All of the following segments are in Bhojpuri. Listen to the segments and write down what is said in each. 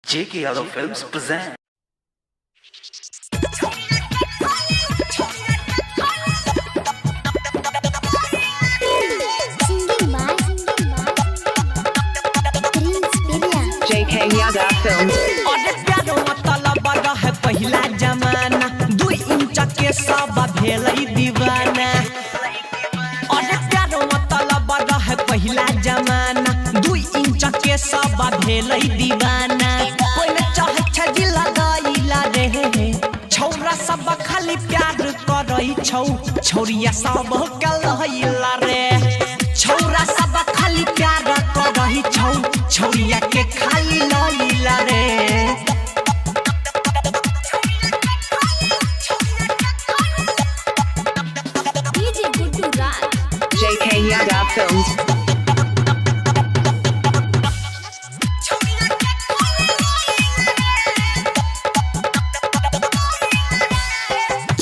JK Yadav Films present. JK Yadav Films. है पहिला जमाना 2 इंच के सब भेलै दीवाना। और प्यारो मतलब है पहिला जमाना 2 इंच के सब भेलै दीवाना। कोई न चाहे छ दिल लगाइला रे छौरा सब खाली प्यार करै छौ छौरिया सब कहैला रे। छौरा सब खाली प्यार करै छौ छौरिया के खाली लैला रे। JK Yadav Films.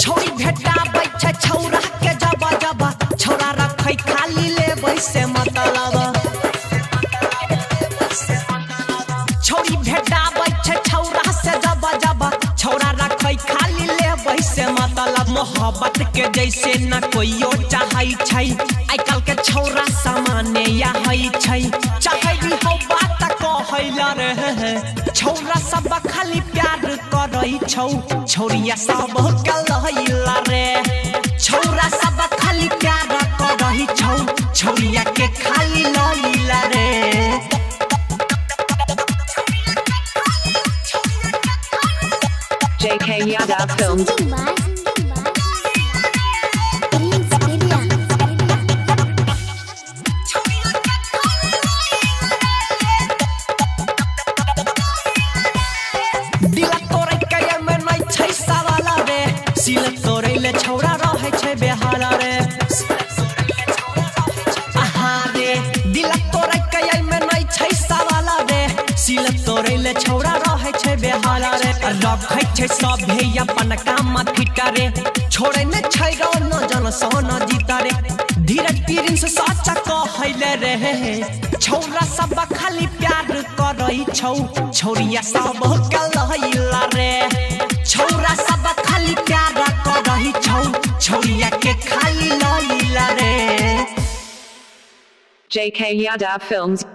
छौरी भेटाबै छै छौरा के जबा जबा छौरा रखै खाली लेबै से मतलब। छौरी भेटाबै छै छौरा से जबा जबा छौरा रखै खाली लेबै से मतलब। मोहब्बत के जैसे न कोइयो चाहै छै आइ काल के छौरा सामान्य या है छै। चाहे भी हो बात कहैला रे छौरा सब खाली प्यार करै छौ छौरिया सब कहैला रे। छौरा सब खाली प्यार करै छौ छौरिया के खाली लैला रे। JK Yadav Films. सिल तोड़ैले छौरा रहै छै बेहाला रे। आहा रे दिल तोड़ै के में नै छै सवाला रे। सिल तोड़ैले छौरा रहै छै बेहाला रे। रखै छै सब हे अपन काम फिटा रे छोड़ै नै छै न जन सोन जीता रे। धीरज प्रिंस सच्चा कहैले रे छौरा सब खाली प्यार करै छौ छौरिया सब कहैला रे। छौरा सब खाली प्यार करै छौ छौरिया के खाली लैला रे। JK Yadav Films.